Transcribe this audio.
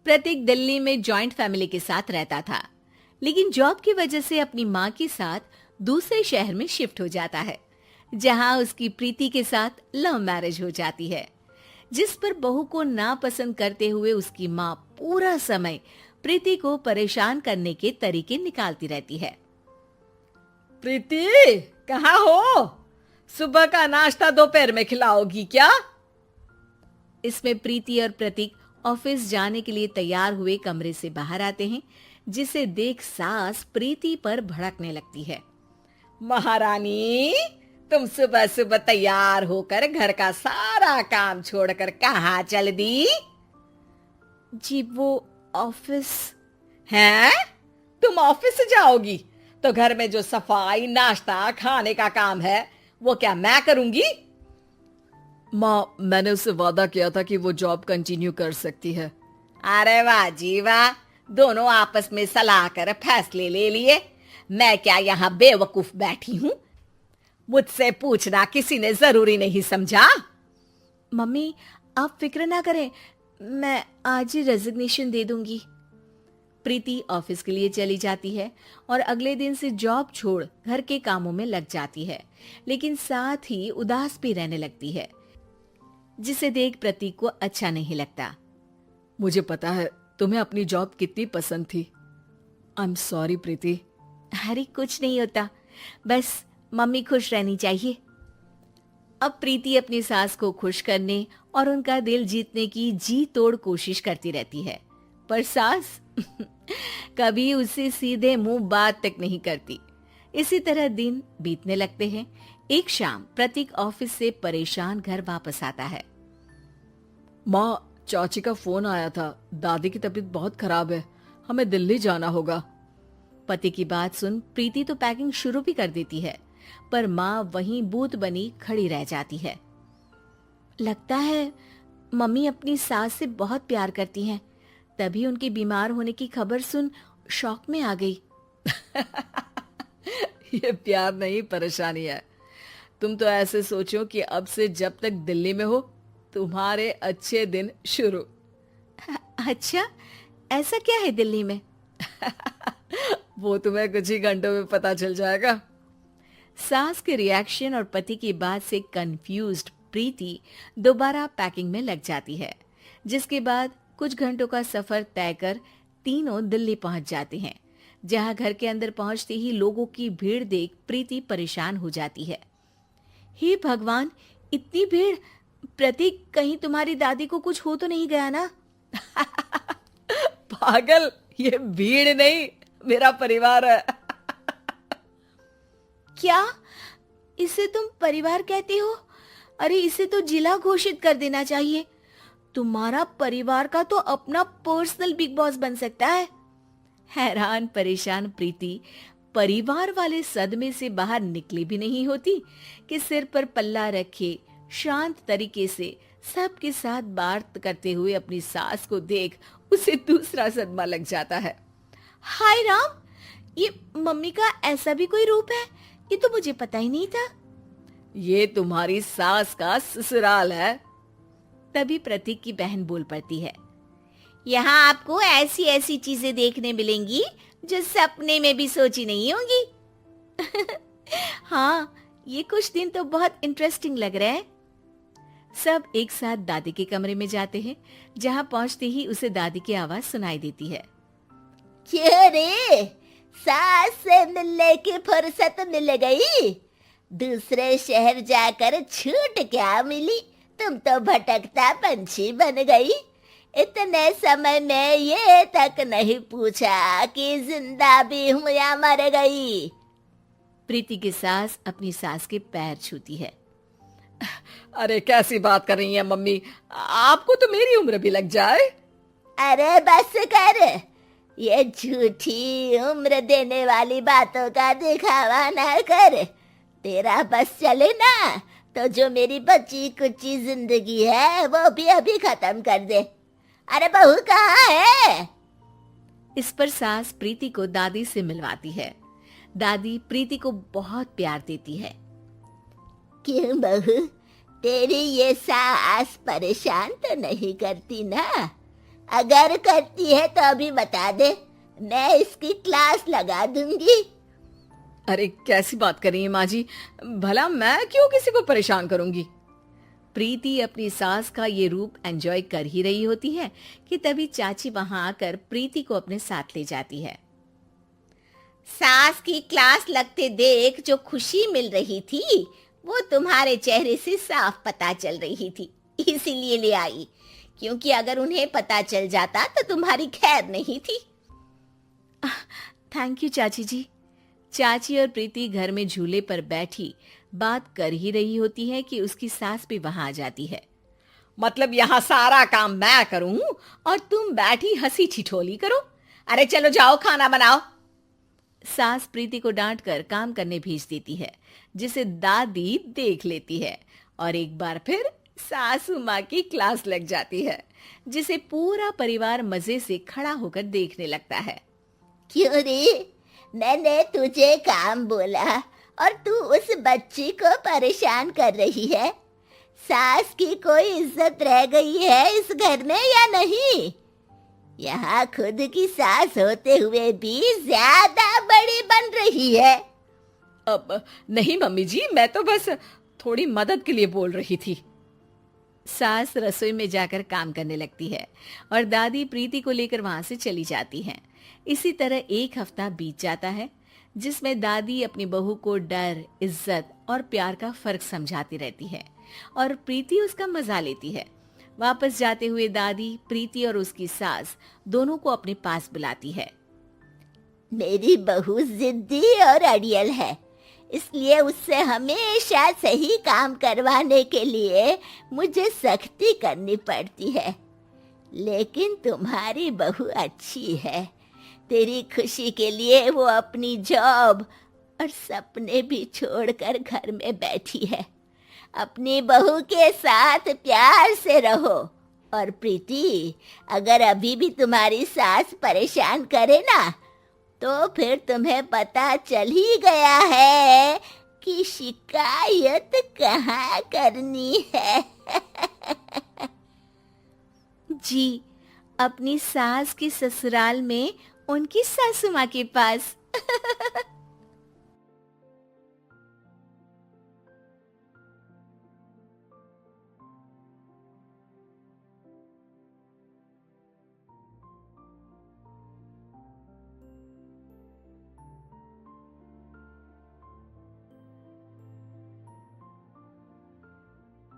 प्रतीक दिल्ली में joint family के साथ रहता था, लेकिन जॉब की वजह से अपनी माँ के साथ दूसरे शहर में शिफ्ट हो जाता है, जहाँ उसकी प्रीति के साथ लव मैरिज हो जाती है, जिस पर बहू को नापसंद करते हुए उसकी माँ पूरा समय प्रीति को परेशान करने के तरीके निकालती रहती है। प्रीति, कहाँ हो? सुबह का नाश्ता दोपहर में खिलाओगी क्या? इसमें प्रीति और प्रतीक ऑफिस जाने के लिए तैयार हुए कमरे से बाहर आते हैं, जिसे देख सास प्रीति पर भड़कने लगती है। महारानी, तुम सुबह सुबह तैयार होकर घर का सारा काम छोड़कर कहाँ चल दी? जी वो ऑफिस। हैं? तुम ऑफिस जाओगी तो घर में जो सफाई, नाश्ता, खाने का काम है वो क्या मैं करूंगी? माँ, मैंने उससे वादा किया था कि वो जॉब कंटिन्यू कर सकती है। अरे वाह जी वाह, दोनों आपस में सलाह कर फैसले ले लिए। मैं क्या यहाँ बेवकूफ बैठी हूँ? मुझसे पूछना किसी ने जरूरी नहीं समझा? मम्मी, आप फिक्र ना करें, मैं आज ही रेजिग्नेशन दे दूंगी। प्रीति ऑफिस के लिए चली जाती है और अगले दिन से जॉब छोड़ घर के कामों में लग जाती है, लेकिन साथ ही उदास भी रहने लगती है, जिसे देख प्रतीक को अच्छा नहीं लगता। मुझे पता है तुम्हें अपनी जॉब कितनी पसंद थी। आई एम सॉरी प्रीति। अरे कुछ नहीं होता, बस मम्मी खुश रहनी चाहिए। अब प्रीति अपनी सास को खुश करने और उनका दिल जीतने की जी तोड़ कोशिश करती रहती है, पर सास कभी उससे सीधे मुंह बात तक नहीं करती। इसी तरह दिन बीतने लगते हैं। एक शाम प्रतीक ऑफिस से परेशान घर वापस आता है। माँ, चाची का फोन आया था। दादी की तबीयत बहुत खराब है, हमें दिल्ली जाना होगा। पति की बात सुन प्रीति तो पैकिंग शुरू भी कर देती है, पर माँ वहीं बूत बनी खड़ी रह जाती है। लगता है मम्मी अपनी सास से बहुत प्यार करती हैं, तभी उनके बीमार होने की खबर सुन शॉक में आ गई। ये प्यार नहीं, परेशानी है। तुम तो ऐसे सोचो कि अब से जब तक दिल्ली में हो तुम्हारे अच्छे दिन शुरू। अच्छा, ऐसा क्या है दिल्ली में? वो तुम्हें कुछ ही घंटों में पता चल जाएगा। सास के रिएक्शन और पति की बात से कंफ्यूज्ड प्रीति दोबारा पैकिंग में लग जाती है, जिसके बाद कुछ घंटों का सफर तय कर तीनों दिल्ली पहुंच जाते हैं, जहां घर के अंदर पहुंचते ही लोगों की भीड़ देख प्रीति परेशान हो जाती है। हे भगवान, इतनी भीड़! प्रतीक, कहीं तुम्हारी दादी को कुछ हो तो नहीं गया ना? पागल, ये भीड़ नहीं, मेरा परिवार है। क्या? इसे तुम परिवार कहते हो? अरे इसे तो जिला घोषित कर देना चाहिए। तुम्हारा परिवार का तो अपना पर्सनल बिग बॉस बन सकता है। हैरान परेशान प्रीति परिवार वाले सदमे से बाहर निकली भी नहीं होती कि सिर पर पल्ला रखे शांत तरीके से सबके साथ बात करते हुए अपनी सास को देख उसे दूसरा सदमा लग जाता है। हाय राम, ये मम्मी का ऐसा भी कोई रूप है? ये तो मुझे पता ही नहीं था। ये तुम्हारी सास का ससुराल है। तभी प्रतीक की बहन बोल पड़ती है। यहाँ आपको ऐसी ऐसी चीजें देखने मिलेंगी जो सपने में भी सोची नहीं होंगी। हाँ, ये कुछ दिन तो बहुत इंटरेस्टिंग लग रहे हैं। सब एक साथ दादी के कमरे में जाते हैं, जहाँ पहुँचते ही उसे दादी की आवाज सुनाई देती है। क्यों रे, सास से मिलने की फुर्सत मिल गई? दूसरे शहर जाकर छूट क्या मिली? तुम तो भटकता पंछी बन गई। इतने समय में ये तक नहीं पूछा कि जिंदा भी हूँ या मर गई। प्रीति की सास अपनी सास के पैर छूती है। अरे कैसी बात कर रही है मम्मी, आपको तो मेरी उम्र भी लग जाए। अरे बस कर, ये झूठी उम्र देने वाली बातों का दिखावा ना कर। तेरा बस चले ना तो जो मेरी बची कुची जिंदगी है वो भी अभी खत्म कर दे। अरे बहू कहाँ है? इस पर सास प्रीति को दादी से मिलवाती है। दादी प्रीति को बहुत प्यार देती है। क्यों बहू, तेरी ये सास परेशान तो नहीं करती ना? अगर करती है तो अभी बता दे, मैं इसकी क्लास लगा दूंगी। अरे कैसी बात कर रही है माँ जी, भला मैं क्यों किसी को परेशान करूंगी। प्रीति अपनी सास का ये रूप एंजॉय कर ही रही होती है कि तभी चाची वहां आकर प्रीति को अपने साथ ले जाती है। सास की क्लास लगते देख जो खुशी मिल रही थी वो तुम्हारे चेहरे से साफ पता चल रही थी, इसीलिए ले आई, क्योंकि अगर उन्हें पता चल जाता तो तुम्हारी खैर नहीं थी। थैंक यू चाची जी। चाची और प्रीति घर में झूले पर बैठी बात कर ही रही होती है कि उसकी सास भी वहां आ जाती है। मतलब यहाँ सारा काम मैं करूं और तुम बैठी हंसी ठिठोली करो? अरे चलो जाओ खाना बनाओ। सास प्रीति को डांटकर काम करने भेज देती है, जिसे दादी देख लेती है और एक बार फिर सासू माँ की क्लास लग जाती है, जिसे पूरा परिवार मजे से खड़ा होकर देखने लगता है। क्यों रे, मैंने तुझे काम बोला और तू उस बच्ची को परेशान कर रही है? सास की कोई इज्जत रह गई है इस घर में या नहीं? यहाँ खुद की सास होते हुए भी ज्यादा बड़ी बन रही है। अब नहीं मम्मी जी, मैं तो बस थोड़ी मदद के लिए बोल रही थी। सास रसोई में जाकर काम करने लगती है और दादी प्रीति को लेकर वहां से चली जाती हैं। इसी तरह एक हफ्ता बीत जाता है, जिसमें दादी अपनी बहू को डर, इज्जत और प्यार का फर्क समझाती रहती है और प्रीति उसका मजा लेती है। वापस जाते हुए दादी प्रीति और उसकी सास दोनों को अपने पास बुलाती है। मेरी बहू जिद्दी और अड़ियल है, इसलिए उससे हमेशा सही काम करवाने के लिए मुझे सख्ती करनी पड़ती है। लेकिन तुम्हारी बहू अच्छी है, तेरी खुशी के लिए वो अपनी जॉब और सपने भी छोड़कर घर में बैठी है। अपनी बहू के साथ प्यार से रहो। और प्रीति, अगर अभी भी तुम्हारी सास परेशान करे ना, तो फिर तुम्हें पता चल ही गया है कि शिकायत कहाँ करनी है। जी, अपनी सास की ससुराल में उनकी सासू माँ के पास।